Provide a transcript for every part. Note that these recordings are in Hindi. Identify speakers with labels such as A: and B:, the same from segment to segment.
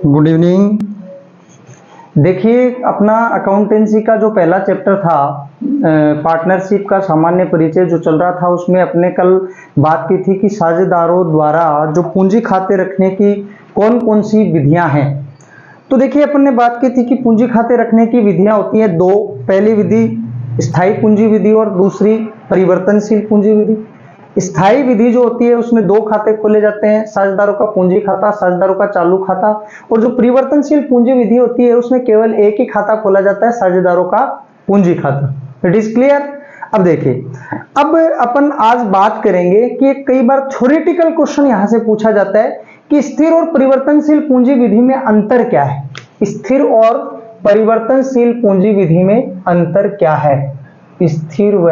A: Good evening. देखिए, अपना अकाउंटेंसी का जो पहला चैप्टर था पार्टनरशिप का सामान्य परिचय जो चल रहा था, उसमें अपने कल बात की थी कि साझेदारों द्वारा जो पूंजी खाते रखने की कौन कौन सी विधियां हैं। तो देखिए, अपन ने बात की थी कि पूंजी खाते रखने की विधियां होती हैं दो। पहली विधि स्थायी पूंजी विधि और दूसरी परिवर्तनशील पूंजी विधि। स्थायी विधि जो होती है उसमें दो खाते खोले जाते हैं, साझेदारों का पूंजी खाता, साझेदारों का चालू खाता। और जो परिवर्तनशील पूंजी विधि होती है उसमें केवल एक ही खाता खोला जाता है, साझेदारों का पूंजी खाता। It is clear. अब देखिए, अब अपन आज बात करेंगे कि कई बार थ्योरेटिकल क्वेश्चन यहां से पूछा जाता है कि स्थिर और परिवर्तनशील पूंजी विधि में अंतर क्या है। स्थिर और परिवर्तनशील पूंजी विधि में अंतर क्या है। स्थिर व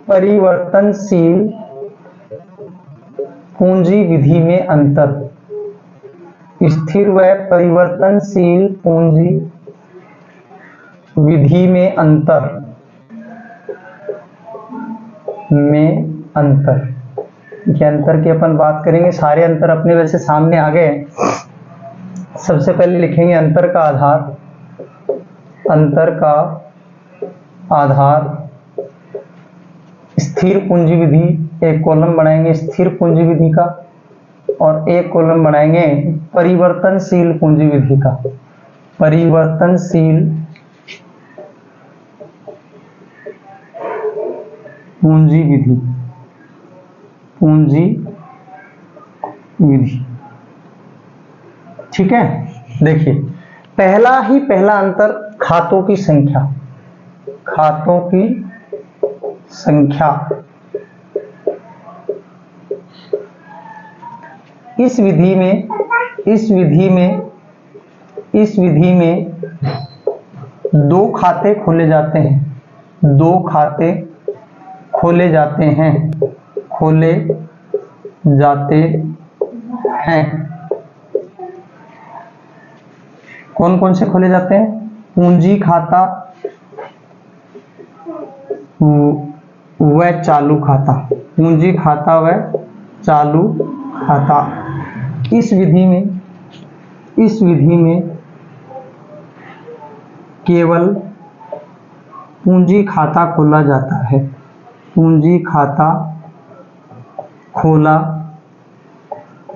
A: परिवर्तनशील पूंजी विधि में अंतर। स्थिर व परिवर्तनशील पूंजी विधि में अंतर ये अंतर की अपन बात करेंगे। सारे अंतर अपने वैसे सामने आ गए। सबसे पहले लिखेंगे अंतर का आधार। अंतर का आधार स्थिर पूंजी विधि, एक कॉलम बनाएंगे स्थिर पूंजी विधि का और एक कॉलम बनाएंगे परिवर्तनशील पूंजी विधि का। परिवर्तनशील पूंजी विधि, पूंजी विधि। ठीक है। देखिए, पहला अंतर खातों की संख्या। खातों की संख्या। इस विधि में दो खाते खोले जाते हैं। दो खाते खोले जाते हैं। कौन कौन से खोले जाते हैं? पूंजी खाता व चालू खाता। पूंजी खाता व चालू खाता। इस विधि में केवल पूंजी खाता खोला जाता है। पूंजी खाता खोला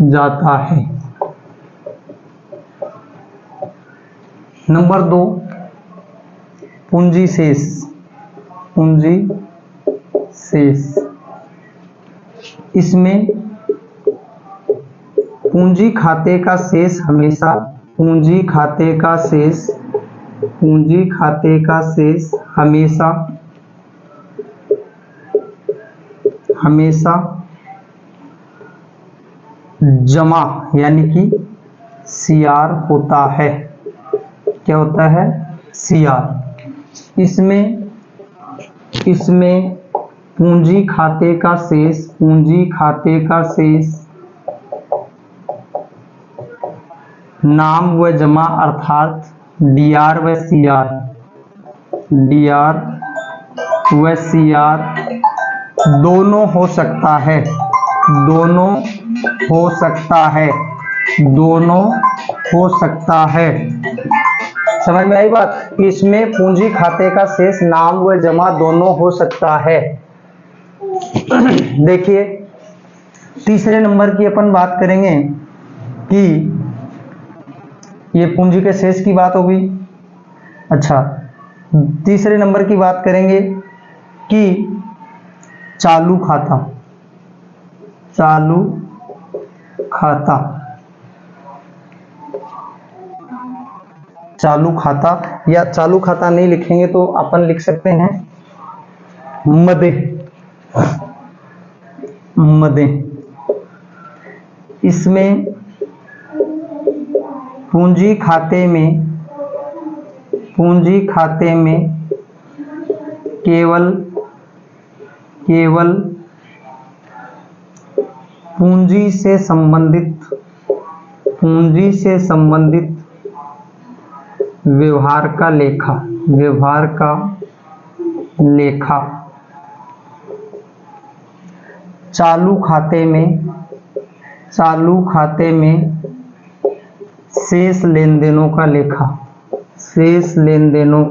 A: जाता है। नंबर 2, पूंजी शेष। पूंजी शेष। इसमें पूंजी खाते का शेष हमेशा जमा यानी कि सीआर होता है। क्या होता है? सीआर। इसमें पूंजी खाते का शेष नाम व जमा अर्थात डीआर व सीआर दोनों हो सकता है। समझ में आई बात? कि इसमें पूंजी खाते का शेष नाम व जमा दोनों हो सकता है। देखिए, तीसरे नंबर की अपन बात करेंगे कि ये पूंजी के शेष की बात होगी। अच्छा, तीसरे नंबर की बात करेंगे कि चालू खाता या चालू खाता नहीं लिखेंगे तो अपन लिख सकते हैं मदे। इसमें पूंजी खाते में केवल पूंजी से संबंधित व्यवहार का लेखा चालू चालू खाते में शेष लेन देनों का लेखा, शेष लेन देनों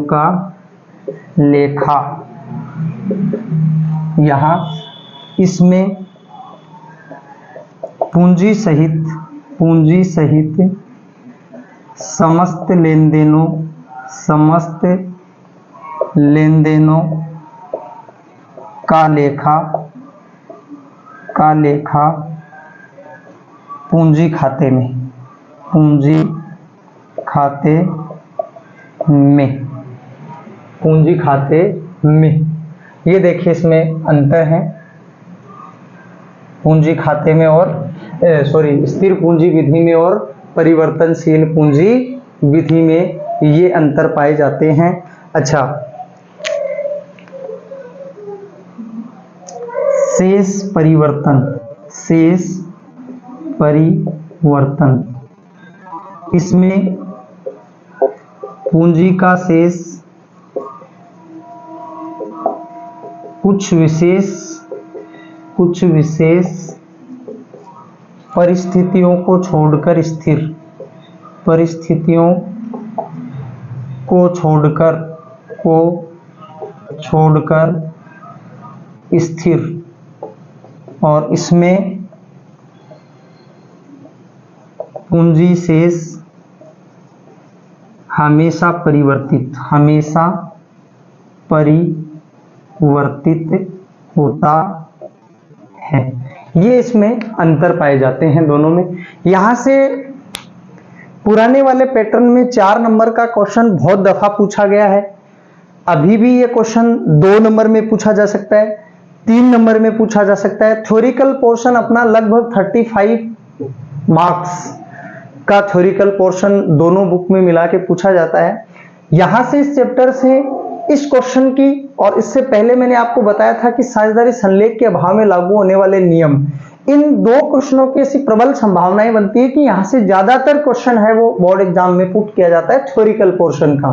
A: का लेखा। यहाँ इसमें पूंजी सहित समस्त लेन देनों का लेखा पूंजी खाते में। ये देखिए इसमें अंतर है, पूंजी खाते में और स्थिर पूंजी विधि में और परिवर्तनशील पूंजी विधि में ये अंतर पाए जाते हैं। अच्छा, शेष परिवर्तन, इसमें पूंजी का शेष कुछ विशेष परिस्थितियों को छोड़कर स्थिर, और इसमें पूंजी शेष हमेशा परिवर्तित होता है। ये इसमें अंतर पाए जाते हैं दोनों में। यहां से पुराने वाले पैटर्न में 4 नंबर का क्वेश्चन बहुत दफा पूछा गया है। अभी भी ये क्वेश्चन 2 नंबर में पूछा जा सकता है, 3 नंबर में पूछा जा सकता है। थ्योरिकल पोर्शन अपना लगभग 35 मार्क्स का थ्योरिकल पोर्शन दोनों बुक में मिला के पूछा जाता है। यहां से इस चैप्टर से इस क्वेश्चन की, और इससे पहले मैंने आपको बताया था कि साझेदारी संलेख के अभाव में लागू होने वाले नियम, इन 2 क्वेश्चनों की ऐसी प्रबल संभावनाएं बनती है कि यहां से ज्यादातर क्वेश्चन है वो बोर्ड एग्जाम में पुट किया जाता है थ्योरिकल पोर्शन का।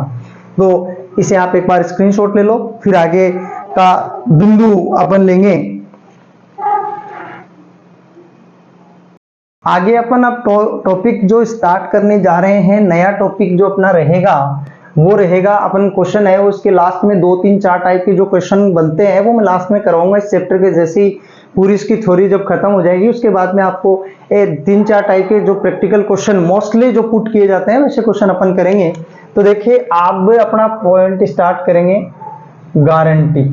A: तो इसे आप एक बार स्क्रीनशॉट ले लो, फिर आगे का बिंदु अपन लेंगे। आगे अपन अब टॉपिक जो स्टार्ट करने जा रहे हैं, नया टॉपिक जो अपना रहेगा वो रहेगा, अपन क्वेश्चन है वो उसके लास्ट में 2, 3, 4 टाइप के जो क्वेश्चन बनते हैं वो मैं लास्ट में करवाऊंगा इस चैप्टर के। जैसे ही पूरी इसकी थ्योरी जब खत्म हो जाएगी उसके बाद में आपको 3-4 टाइप के जो प्रैक्टिकल क्वेश्चन मोस्टली जो पुट किए जाते हैं वैसे क्वेश्चन अपन करेंगे। तो देखिए आप अपना पॉइंट स्टार्ट करेंगे गारंटी।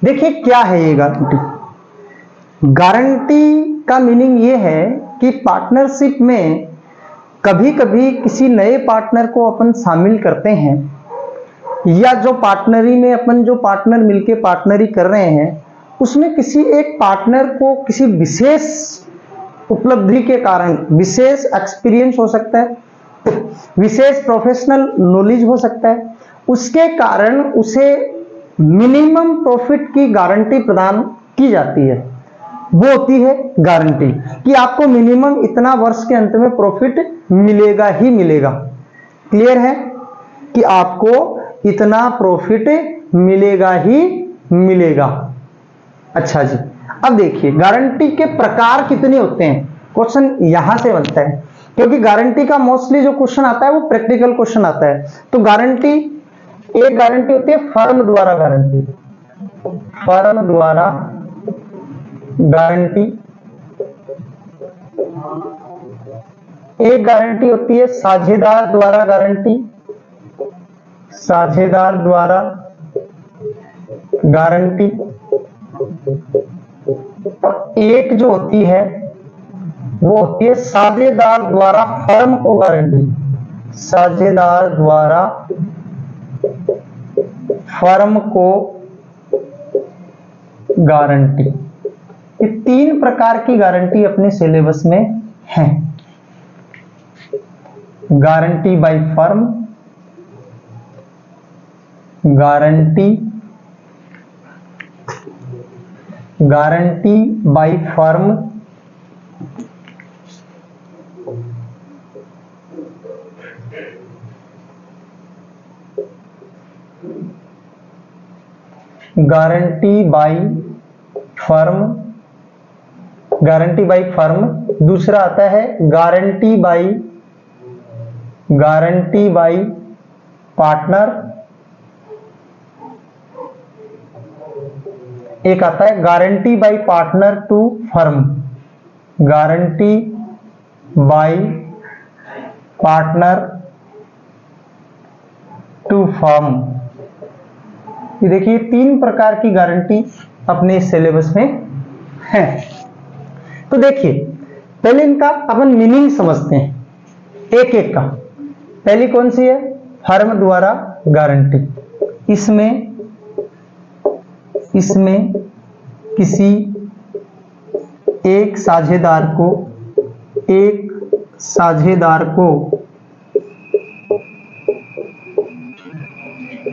A: देखिए क्या है ये गारंटी। गारंटी का मीनिंग ये है कि पार्टनरशिप में कभी कभी किसी नए पार्टनर को अपन शामिल करते हैं, या जो पार्टनरी में अपन जो पार्टनर मिलके पार्टनरी कर रहे हैं उसमें किसी एक पार्टनर को किसी विशेष उपलब्धि के कारण, विशेष एक्सपीरियंस हो सकता है, विशेष प्रोफेशनल नॉलेज हो सकता है, उसके कारण उसे मिनिमम प्रॉफिट की गारंटी प्रदान की जाती है। वो होती है गारंटी कि आपको मिनिमम इतना वर्ष के अंत में प्रॉफिट मिलेगा ही मिलेगा। क्लियर है कि आपको इतना प्रॉफिट मिलेगा ही मिलेगा। अच्छा जी, अब देखिए गारंटी के प्रकार कितने होते हैं, क्वेश्चन यहां से बनता है, क्योंकि गारंटी का मोस्टली जो क्वेश्चन आता है वो प्रैक्टिकल क्वेश्चन आता है। तो गारंटी, एक गारंटी होती है फर्म द्वारा गारंटी, फर्म द्वारा गारंटी। एक गारंटी होती है साझेदार द्वारा गारंटी, साझेदार द्वारा गारंटी। और एक जो होती है वो होती है साझेदार द्वारा फर्म को गारंटी, साझेदार द्वारा फर्म को गारंटी। ये 3 प्रकार की गारंटी अपने सिलेबस में है। Guarantee by firm, guarantee by firm guarantee by firm, guarantee by firm. दूसरा आता है गारंटी बाय पार्टनर। एक आता है guarantee by partner to firm, guarantee by partner to firm. ये देखिए 3 प्रकार की गारंटी अपने सिलेबस में है। तो देखिए पहले इनका अपन मीनिंग समझते हैं एक एक का। पहली कौन सी है? फर्म द्वारा गारंटी। इसमें किसी एक साझेदार को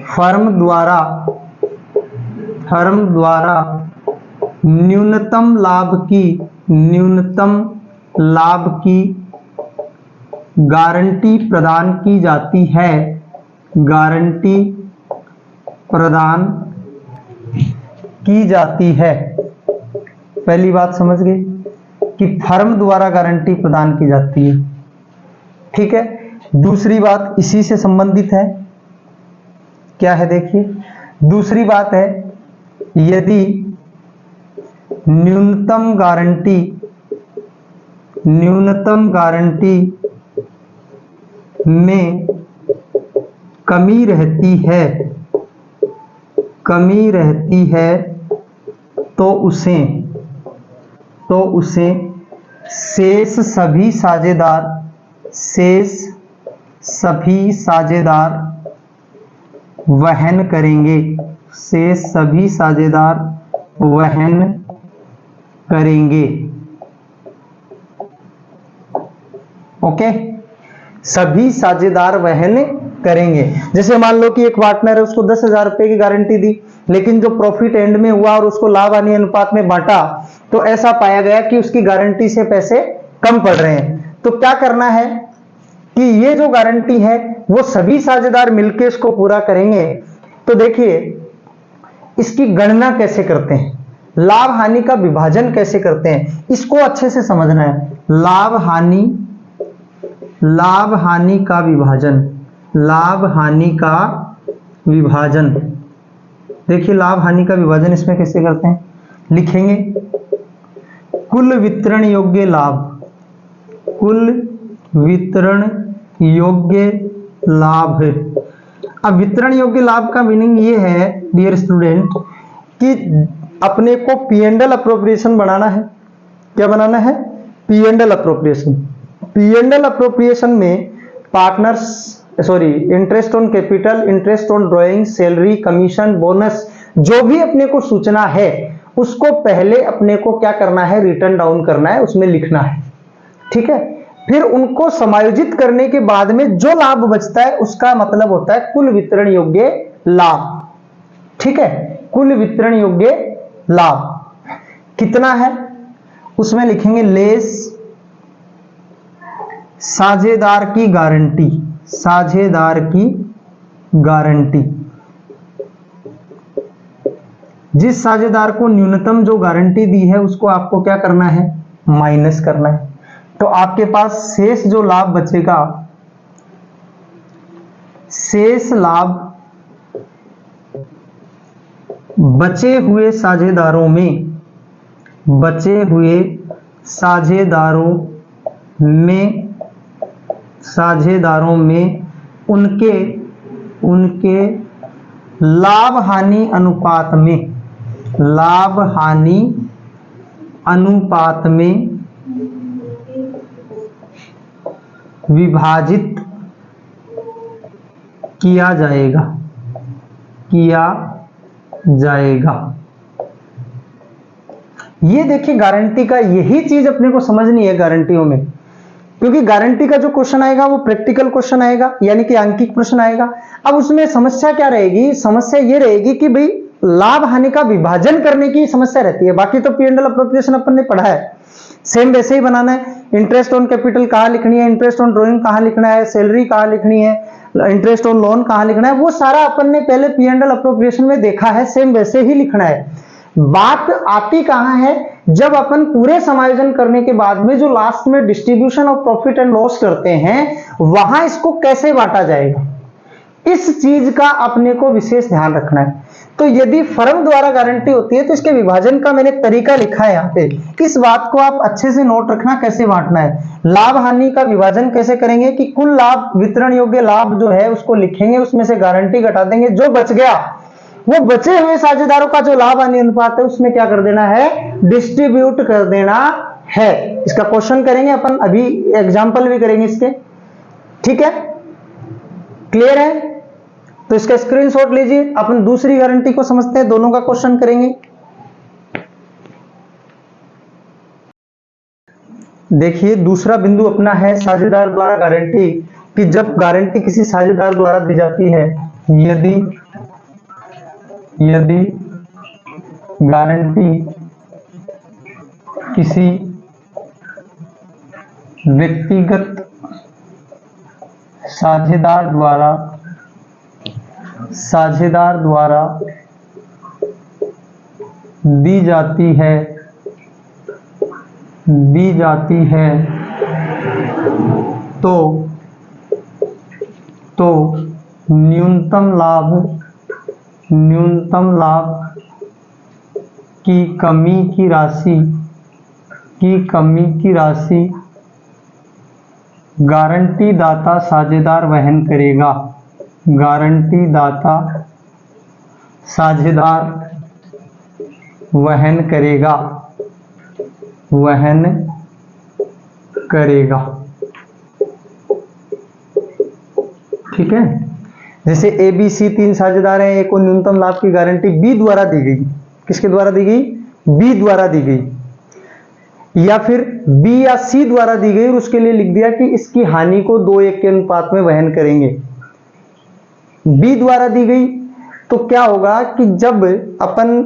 A: फर्म द्वारा न्यूनतम लाभ की गारंटी प्रदान की जाती है, गारंटी प्रदान की जाती है। पहली बात समझ गए कि फर्म द्वारा गारंटी प्रदान की जाती है, ठीक है। दूसरी बात इसी से संबंधित है, क्या है देखिए, दूसरी बात है यदि न्यूनतम गारंटी में कमी रहती है तो उसे शेष सभी साझेदार वहन करेंगे, शेष सभी साझेदार वहन करेंगे। ओके, सभी साझेदार वहन करेंगे। जैसे मान लो कि एक पार्टनर है, उसको 10,000 रुपए की गारंटी दी, लेकिन जो प्रॉफिट एंड में हुआ और उसको लाभ हानि अनुपात में बांटा तो ऐसा पाया गया कि उसकी गारंटी से पैसे कम पड़ रहे हैं। तो क्या करना है कि ये जो गारंटी है वो सभी साझेदार मिलकर इसको पूरा करेंगे। तो देखिए इसकी गणना कैसे करते हैं, लाभ हानि का विभाजन कैसे करते हैं, इसको अच्छे से समझना है। लाभ हानि का विभाजन, देखिए लाभ हानि का विभाजन इसमें कैसे करते हैं, लिखेंगे कुल वितरण योग्य लाभ। अब वितरण योग्य लाभ का मीनिंग ये है डियर स्टूडेंट कि अपने को P&L अप्रोप्रिएशन बनाना है। क्या बनाना है? P&L अप्रोप्रिएशन में interest on capital, interest on drawing, salary, commission, bonus, जो भी अपने को सूचना है उसको पहले अपने को क्या करना है, रिटर्न डाउन करना है, उसमें लिखना है, ठीक है। फिर उनको समायोजित करने के बाद में जो लाभ बचता है उसका मतलब होता है कुल वितरण योग्य लाभ, ठीक है। कुल वितरण योग्य लाभ कितना है उसमें लिखेंगे लेस साझेदार की गारंटी। जिस साझेदार को न्यूनतम जो गारंटी दी है उसको आपको क्या करना है, माइनस करना है। तो आपके पास शेष जो लाभ बचेगा, शेष लाभ बचे हुए साझेदारों में उनके लाभ हानि अनुपात में विभाजित किया जाएगा। ये देखिए गारंटी का यही चीज अपने को समझनी है गारंटियों में, क्योंकि गारंटी का जो क्वेश्चन आएगा वो प्रैक्टिकल क्वेश्चन आएगा, यानी कि अंकित प्रश्न आएगा। अब उसमें समस्या क्या रहेगी, समस्या ये रहेगी कि भाई लाभ हानि का विभाजन करने की समस्या रहती है। बाकी तो P&L अप्रोप्रिएशन अपन ने पढ़ा है, सेम वैसे ही बनाना है। इंटरेस्ट ऑन कैपिटल कहाँ लिखनी है, इंटरेस्ट ऑन ड्रॉइंग कहाँ लिखना है, सैलरी कहाँ लिखनी है, इंटरेस्ट ऑन लोन कहाँ लिखना है, वो सारा अपन ने पहले P&L अप्रोप्रिएशन में देखा है, सेम वैसे ही लिखना है। बात आती कहाँ है, जब अपन पूरे समायोजन करने के बाद में जो लास्ट में distribution of profit and loss करते हैं, वहां इसको कैसे बांटा जाएगा, इस चीज का अपने को विशेष ध्यान रखना है। तो यदि फर्म द्वारा गारंटी होती है तो इसके विभाजन का मैंने तरीका लिखा है यहाँ पे, इस बात को आप अच्छे से नोट रखना कैसे बांटना है। लाभ हानि का विभाजन कैसे करेंगे कि कुल लाभ, वितरण योग्य लाभ जो है उसको लिखेंगे, उसमें से गारंटी घटा देंगे, जो बच गया वो बचे हुए साझेदारों का जो लाभ हानि अनुपात है उसमें क्या कर देना है, डिस्ट्रीब्यूट कर देना है। इसका क्वेश्चन करेंगे अपन, अभी एग्जाम्पल भी करेंगे इसके, ठीक है, क्लियर है। तो इसका स्क्रीनशॉट लीजिए, अपन दूसरी गारंटी को समझते हैं, दोनों का क्वेश्चन करेंगे। देखिए दूसरा बिंदु अपना है साझेदार द्वारा गारंटी, कि जब गारंटी किसी साझेदार द्वारा दी जाती है, यदि गारंटी किसी व्यक्तिगत साझेदार द्वारा दी जाती है तो न्यूनतम लाभ की कमी की राशि गारंटी दाता साझेदार वहन करेगा। गारंटी दाता साझेदार वहन करेगा। ठीक है, जैसे ए बी सी तीन साझेदार हैं, एक को न्यूनतम लाभ की गारंटी बी द्वारा दी गई, किसके द्वारा दी गई, बी द्वारा दी गई, या फिर बी या सी द्वारा दी गई और उसके लिए लिख दिया कि इसकी हानि को 2:1 के अनुपात में वहन करेंगे। बी द्वारा दी गई तो क्या होगा कि जब अपन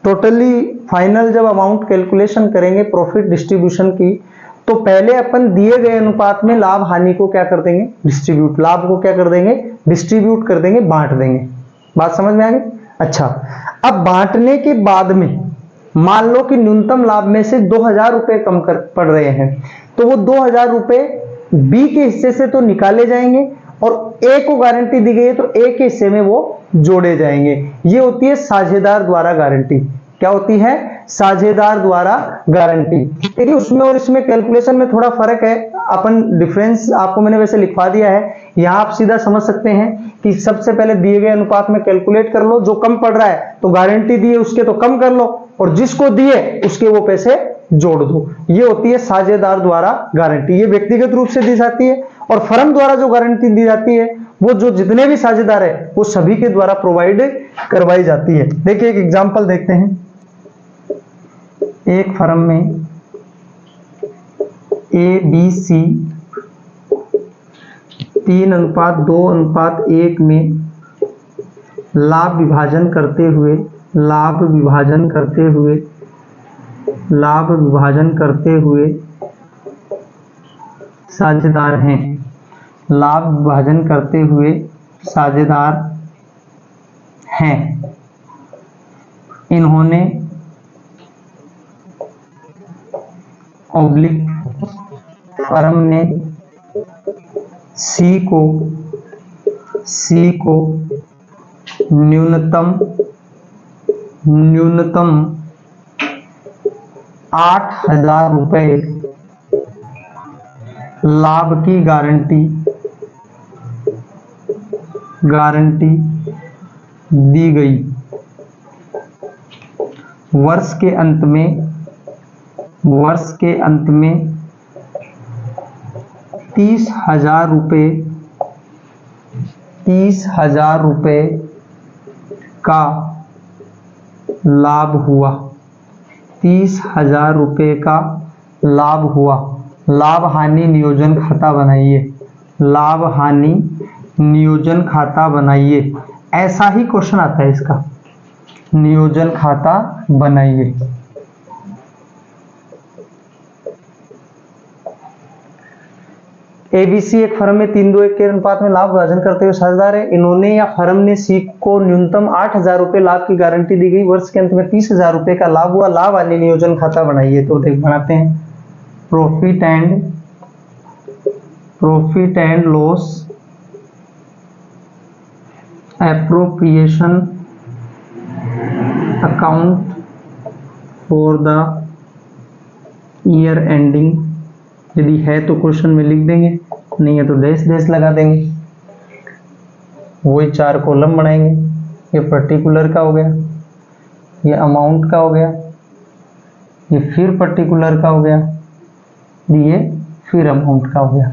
A: टोटली फाइनल जब अमाउंट कैलकुलेशन करेंगे प्रॉफिट डिस्ट्रीब्यूशन की, तो पहले अपन दिए गए अनुपात में लाभ हानि को क्या कर देंगे, डिस्ट्रीब्यूट, लाभ को क्या कर देंगे, डिस्ट्रीब्यूट कर देंगे, बांट देंगे। बात समझ में आ गई। अच्छा, अब बांटने के बाद में मान लो कि न्यूनतम लाभ में से 2000 रुपए कम कर पड़ रहे हैं, तो वो 2000 रुपए बी के हिस्से से तो निकाले जाएंगे और ए को गारंटी दी गई है तो ए के हिस्से में वो जोड़े जाएंगे। ये होती है साझेदार द्वारा गारंटी। क्या होती है, साझेदार द्वारा गारंटी। देखिए उसमें और इसमें कैलकुलेशन में थोड़ा फर्क है, अपन डिफरेंस आपको मैंने वैसे लिखवा दिया है, यहां आप सीधा समझ सकते हैं कि सबसे पहले दिए गए अनुपात में कैलकुलेट कर लो, जो कम पड़ रहा है तो गारंटी दी है उसके तो कम कर लो और जिसको दिए उसके वो पैसे जोड़ दो। ये होती है साझेदार द्वारा गारंटी। ये व्यक्तिगत रूप से दी जाती है और फर्म द्वारा जो गारंटी दी जाती है वो जो जितने भी साझेदार है वो सभी के द्वारा प्रोवाइड करवाई जाती है। देखिए एक एग्जांपल देखते हैं। एक फर्म में ए बी सी 3:2:1 में लाभ विभाजन करते हुए साझेदार हैं। लाभ विभाजन करते हुए साझेदार हैं। इन्होंने फर्म ने सी को न्यूनतम 8000 रुपए लाभ की गारंटी दी गई। वर्ष के अंत में 30,000 रुपए का लाभ हुआ। 30,000 रुपए का लाभ हुआ। लाभ हानि नियोजन खाता बनाइए। लाभ हानि नियोजन खाता बनाइए। ऐसा ही क्वेश्चन आता है इसका, नियोजन खाता बनाइए। एबीसी एक फर्म में 3:1 के अनुपात में लाभ विभाजन करते हुए साझेदार है। इन्होंने या फर्म ने सी को न्यूनतम 8,000 रुपए लाभ की गारंटी दी गई, वर्ष के अंत में 30,000 रुपए का लाभ हुआ, लाभ हानि नियोजन खाता बनाइए। तो देख बनाते हैं, profit and loss appropriation account for the year ending. यदि है तो क्वेश्चन में लिख देंगे, नहीं है तो डैश डैश लगा देंगे। वही 4 कॉलम बनाएंगे। ये पर्टिकुलर का हो गया, ये अमाउंट का हो गया, ये फिर पर्टिकुलर का हो गया, ये फिर अमाउंट का हो गया।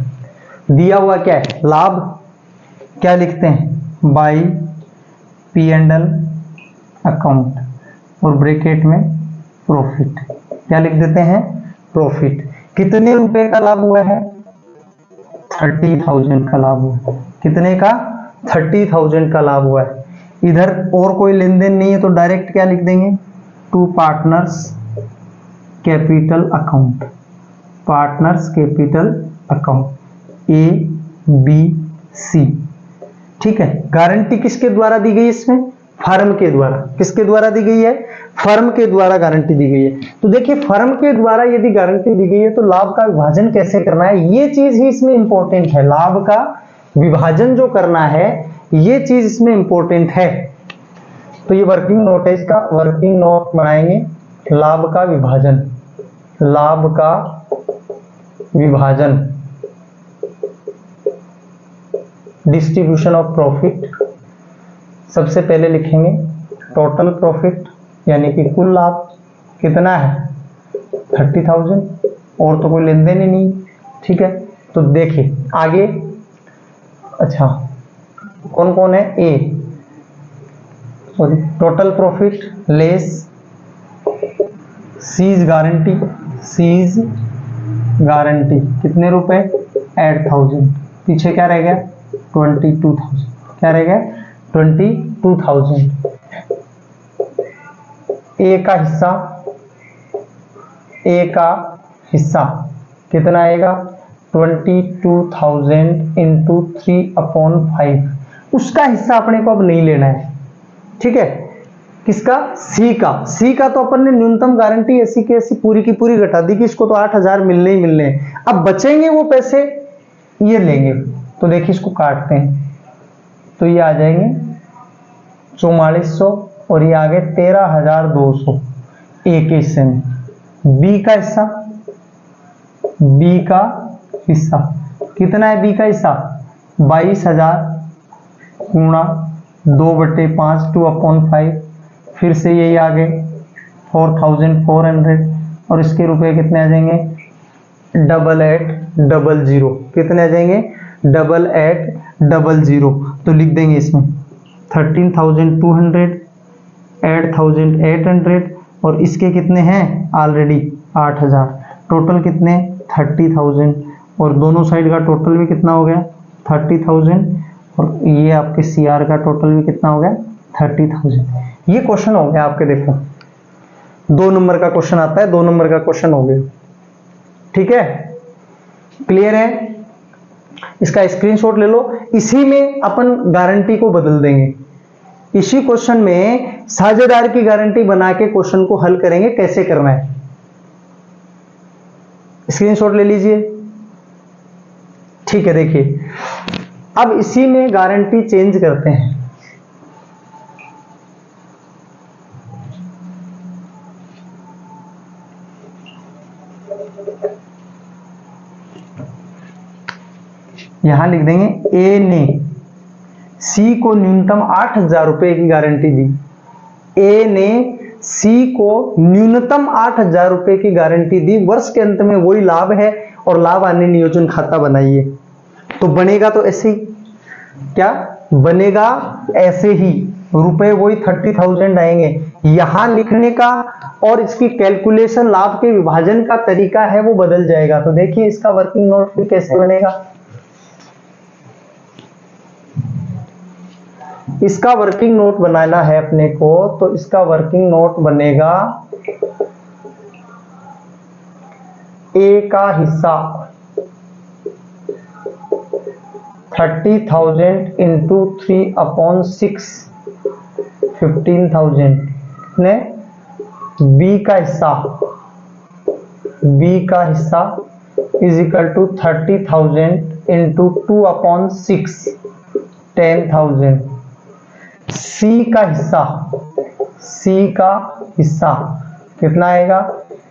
A: दिया हुआ क्या है, लाभ। क्या लिखते हैं, बाई P&L अकाउंट, और ब्रैकेट में प्रॉफिट। क्या लिख देते हैं, प्रॉफिट। कितने रुपए का लाभ हुआ है, 30,000 का लाभ हुआ। कितने का, 30,000 का लाभ हुआ है। इधर और कोई लेन देन नहीं है तो डायरेक्ट क्या लिख देंगे, to partners capital account, partners capital account ABC। ठीक है। गारंटी किसके द्वारा दी गई, इसमें फर्म के द्वारा। किसके द्वारा दी गई है, फर्म के द्वारा गारंटी दी गई है। तो देखिए, फर्म के द्वारा यदि गारंटी दी गई है तो लाभ का विभाजन कैसे करना है, ये चीज ही इसमें इंपॉर्टेंट है। लाभ का विभाजन जो करना है, ये चीज इसमें इंपॉर्टेंट है। तो ये वर्किंग नोट है, इसका वर्किंग नोट बनाएंगे, लाभ का विभाजन, लाभ का विभाजन, डिस्ट्रीब्यूशन ऑफ प्रॉफिट। सबसे पहले लिखेंगे टोटल प्रॉफिट, यानी कि कुल लाभ कितना है, 30,000, और तो कोई लेन देन ही नहीं। ठीक है। तो देखिए आगे, अच्छा कौन कौन है, ए सॉरी टोटल प्रॉफिट लेस सीज गारंटी, सीज गारंटी कितने रुपए, 8,000। पीछे क्या रह गया, 22,000। क्या रह गया, 22,000। ए का हिस्सा, ए का हिस्सा कितना आएगा, 22,000 इंटू 3/5। उसका हिस्सा अपने को अब नहीं लेना है। ठीक है। किसका, सी का। सी का तो अपन ने न्यूनतम गारंटी ऐसी की ऐसी पूरी की पूरी घटा दी कि इसको तो 8,000 मिलने ही मिलने हैं। अब बचेंगे वो पैसे, ये लेंगे। तो देखिए इसको काटते हैं तो ये आ जाएंगे 4400, और ये आ गए 13,200 ए के हिस्से में। बी का हिस्सा, बी का हिस्सा कितना है, बी का हिस्सा 22,000 गुणा 2/5, 2/5। फिर से यही आ गए 4,400, और इसके रुपए कितने आ जाएंगे, 8800। कितने आ जाएंगे, 8800। तो लिख देंगे इसमें 13,200, 8,800, और इसके कितने हैं ऑलरेडी 8,000। टोटल कितने, 30,000, और दोनों साइड का टोटल भी कितना हो गया, 30,000, और ये आपके सीआर का टोटल भी कितना हो गया, 30,000। ये क्वेश्चन हो गया आपके, देखो 2 नंबर का क्वेश्चन आता है, 2 नंबर का क्वेश्चन हो गया। ठीक है, क्लियर है। इसका स्क्रीनशॉट ले लो। इसी में अपन गारंटी को बदल देंगे। इसी क्वेश्चन में साझेदार की गारंटी बना के क्वेश्चन को हल करेंगे। कैसे करना है, स्क्रीनशॉट ले लीजिए। ठीक है। देखिए अब इसी में गारंटी चेंज करते हैं। यहां लिख देंगे ए ने सी को न्यूनतम 8,000 रुपए की गारंटी दी। ए ने सी को न्यूनतम 8,000 रुपए की गारंटी दी। वर्ष के अंत में वही लाभ है, और लाभ हानि नियोजन खाता बनाइए। तो बनेगा तो ऐसे ही, क्या बनेगा, ऐसे ही रुपए वही 30,000 आएंगे। यहां लिखने का और इसकी कैलकुलेशन, लाभ के विभाजन का तरीका है वो बदल जाएगा। तो देखिए इसका वर्किंग नोट फिर कैसे बनेगा। इसका वर्किंग नोट बनाना है अपने को, तो इसका वर्किंग नोट बनेगा ए का हिस्सा 30,000 इंटू 3/6 15,000 कितने, बी का हिस्सा इज इक्वल टू 30,000 इंटू 2/6 10,000। सी का हिस्सा कितना आएगा,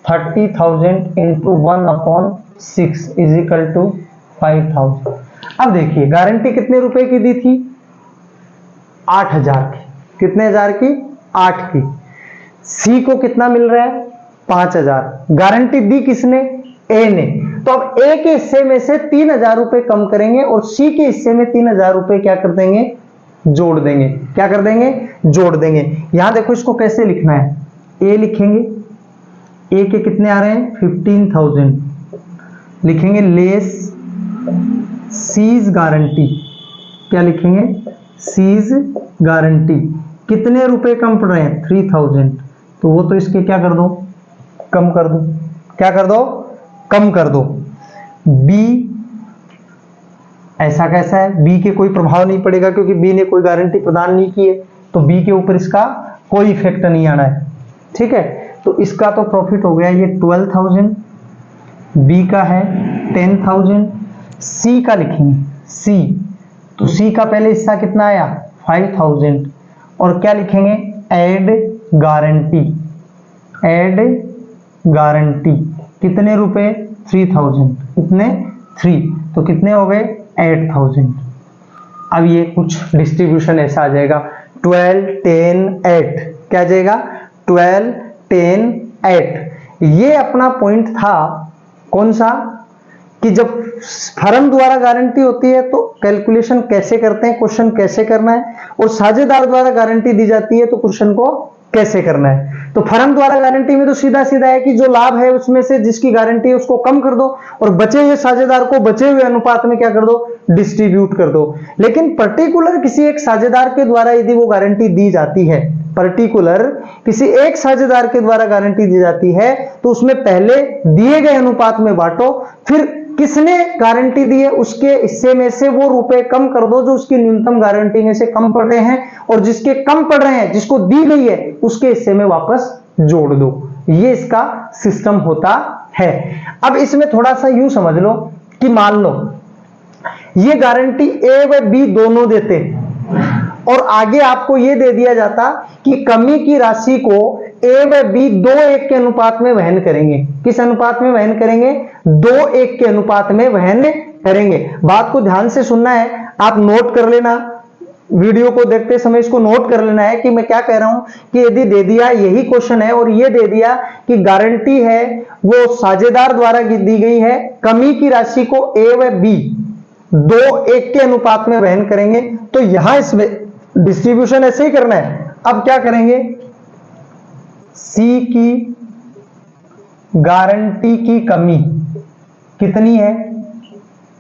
A: 30,000 इंटू 1/6 इज इक्वल टू 5,000। अब देखिए गारंटी कितने रुपए की दी थी, 8,000 की। कितने हजार की, 8 की। सी को कितना मिल रहा है, 5,000। गारंटी दी किसने, ए ने। तो अब ए के हिस्से में से 3,000 रुपए कम करेंगे और सी के हिस्से में 3,000 रुपए क्या कर देंगे, जोड़ देंगे। क्या कर देंगे, जोड़ देंगे। यहां देखो इसको कैसे लिखना है, ए लिखेंगे, ए के कितने आ रहे हैं 15,000, लिखेंगे लेस सीज गारंटी। क्या लिखेंगे, सीज गारंटी। कितने रुपए कम पड़ रहे हैं, 3,000। तो वो तो इसके क्या कर दो, कम कर दो। क्या कर दो, कम कर दो। बी ऐसा कैसा है, बी के कोई प्रभाव नहीं पड़ेगा क्योंकि बी ने कोई गारंटी प्रदान नहीं की है, तो बी के ऊपर इसका कोई इफेक्ट नहीं आना है। ठीक है, तो इसका तो प्रॉफिट हो गया ये 12,000, बी का है 10,000। सी का लिखेंगे, सी तो सी का पहले हिस्सा कितना आया 5,000 और क्या लिखेंगे, एड गारंटी। एड गारंटी कितने रुपए, 3,000। कितने, 3, तो कितने हो गए 8,000। अब ये कुछ डिस्ट्रीब्यूशन ऐसा आ जाएगा 12 10 8। क्या आ जाएगा, 12 10 8। ये अपना पॉइंट था कौन सा, कि जब फर्म द्वारा गारंटी होती है तो कैलकुलेशन कैसे करते हैं, क्वेश्चन कैसे करना है, और साझेदार द्वारा गारंटी दी जाती है तो क्वेश्चन को कैसे करना है। तो फर्म द्वारा गारंटी में तो सीधा सीधा है कि जो लाभ है उसमें से जिसकी गारंटी है उसको कम कर दो और बचे हुए साझेदार को बचे हुए अनुपात में क्या कर दो, डिस्ट्रीब्यूट कर दो। लेकिन पर्टिकुलर किसी एक साझेदार के द्वारा यदि वो गारंटी दी जाती है, पर्टिकुलर किसी एक साझेदार के द्वारा गारंटी दी जाती है तो उसमें पहले दिए गए अनुपात में बांटो, फिर किसने गारंटी दी है उसके हिस्से में से वो रुपए कम कर दो जो उसकी न्यूनतम गारंटी में से कम पड़ रहे हैं, और जिसके कम पड़ रहे हैं जिसको दी गई है उसके हिस्से में वापस जोड़ दो। ये इसका सिस्टम होता है। अब इसमें थोड़ा सा यूं समझ लो कि मान लो ये गारंटी ए व बी दोनों देते और आगे आपको यह दे दिया जाता कि कमी की राशि को ए व बी 2:1 के अनुपात में वहन करेंगे। किस अनुपात में वहन करेंगे, 2:1 के अनुपात में वहन करेंगे। बात को ध्यान से सुनना है, आप नोट कर लेना, वीडियो को देखते समय इसको नोट कर लेना है कि मैं क्या कह रहा हूं कि यदि दे दिया, यही क्वेश्चन है और ये दे दिया कि गारंटी है वो साझेदार द्वारा दी गई है, कमी की राशि को ए व बी 2:1 के अनुपात में वहन करेंगे, तो यहां इसमें डिस्ट्रीब्यूशन ऐसे ही करना है। अब क्या करेंगे, सी की गारंटी की कमी कितनी है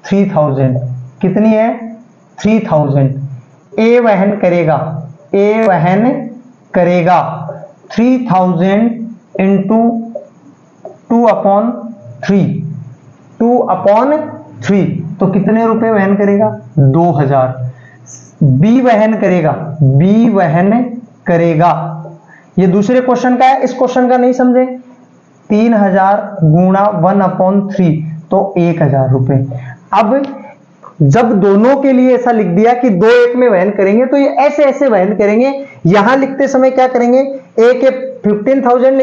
A: 3,000। कितनी है 3,000। ए वहन करेगा, ए वहन करेगा 3,000 इंटू 2/3 2/3, तो कितने रुपए वहन करेगा 2,000। बी वहन करेगा, बी वहन करेगा, ये दूसरे क्वेश्चन का है, इस क्वेश्चन का नहीं समझे, 3,000 गुणा 1/3 तो 1,000 रुपए। अब जब दोनों के लिए ऐसा लिख दिया कि 2:1 में वहन करेंगे तो ये ऐसे ऐसे वहन करेंगे। यहां लिखते समय क्या करेंगे, ए के 15,000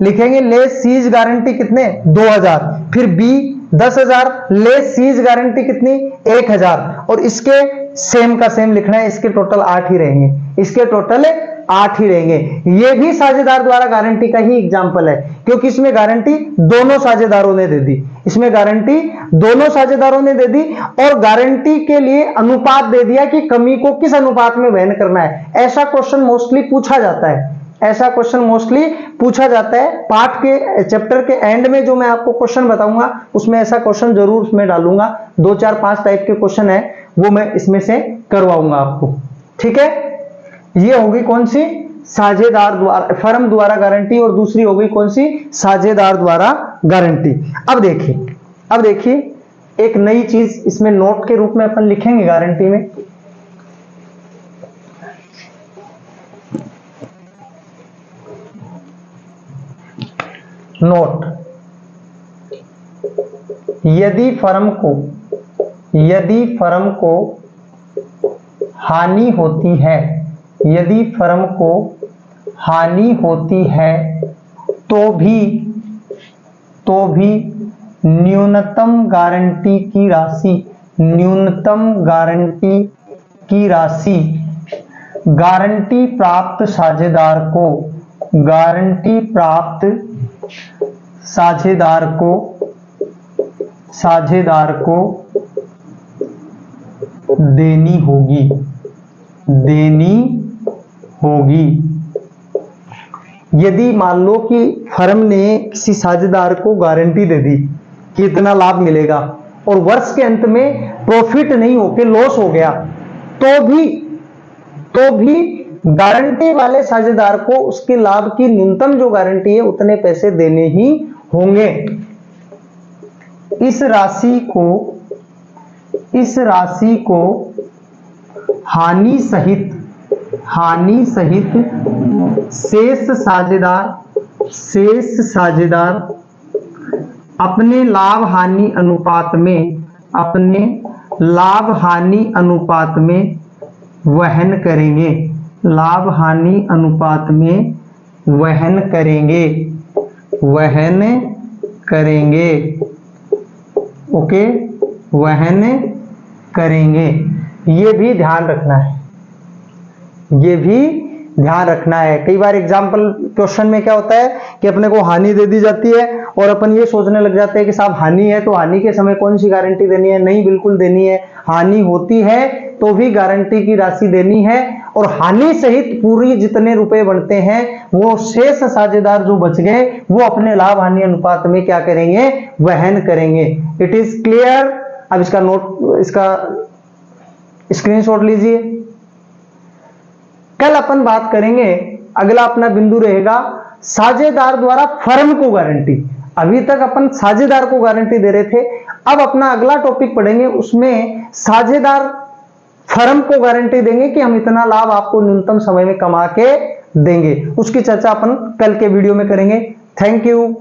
A: लिखेंगे ले सीज गारंटी कितने 2,000, फिर बी 10,000 ले सीज गारंटी कितनी 1,000, और इसके सेम का सेम लिखना है, इसके टोटल 8 ही रहेंगे, इसके टोटल 8 ही रहेंगे। ये भी साझेदार द्वारा गारंटी का ही एग्जाम्पल है क्योंकि इसमें गारंटी दोनों साझेदारों ने दे दी, इसमें गारंटी दोनों साझेदारों ने दे दी और गारंटी के लिए अनुपात दे दिया कि कमी को किस अनुपात में वहन करना है। ऐसा क्वेश्चन मोस्टली पूछा जाता है, ऐसा क्वेश्चन मोस्टली पूछा जाता है। पाठ के चैप्टर के एंड में जो मैं आपको क्वेश्चन बताऊंगा उसमें ऐसा क्वेश्चन जरूर उसमें डालूंगा, 2 4 5 टाइप के क्वेश्चन है वो मैं इसमें से करवाऊंगा आपको। ठीक है, ये होगी कौन सी, साझेदार द्वारा, फर्म द्वारा गारंटी, और दूसरी होगी कौन सी, साझेदार द्वारा गारंटी। अब देखिए एक नई चीज इसमें नोट के रूप में अपन लिखेंगे गारंटी में। नोट, यदि फर्म को हानि होती है, यदि फर्म को हानि होती है तो भी न्यूनतम गारंटी की राशि, न्यूनतम गारंटी की राशि गारंटी प्राप्त साझेदार को, गारंटी प्राप्त साझेदार को देनी होगी। यदि मान लो कि फर्म ने किसी साझेदार को गारंटी दे दी कि इतना लाभ मिलेगा और वर्ष के अंत में प्रॉफिट नहीं होके लॉस हो गया, तो भी गारंटी वाले साझेदार को उसके लाभ की न्यूनतम जो गारंटी है उतने पैसे देने ही होंगे। इस राशि को हानि सहित शेष साझेदार अपने लाभ हानि अनुपात में वहन करेंगे, लाभ हानि अनुपात में वहन करेंगे। ओके, वहन करेंगे। ये भी ध्यान रखना है, कई बार एग्जाम्पल क्वेश्चन में क्या होता है कि अपने को हानि दे दी जाती है और अपन ये सोचने लग जाते हैं कि साहब हानि है तो हानि के समय कौन सी गारंटी देनी है। नहीं, बिल्कुल देनी है। हानि होती है तो भी गारंटी की राशि देनी है और हानि सहित पूरी जितने रुपए बनते हैं वो शेष साझेदार जो बच गए वो अपने लाभ हानि अनुपात में क्या करेंगे, वहन करेंगे। It is clear. अब इसका स्क्रीनशॉट लीजिए। कल अपन बात करेंगे, अगला अपना बिंदु रहेगा साझेदार द्वारा फर्म को गारंटी। अभी तक अपन साझेदार को गारंटी दे रहे थे, अब अपना अगला टॉपिक पढ़ेंगे, उसमें साझेदार फर्म को गारंटी देंगे कि हम इतना लाभ आपको न्यूनतम समय में कमा के देंगे। उसकी चर्चा अपन कल के वीडियो में करेंगे। Thank you.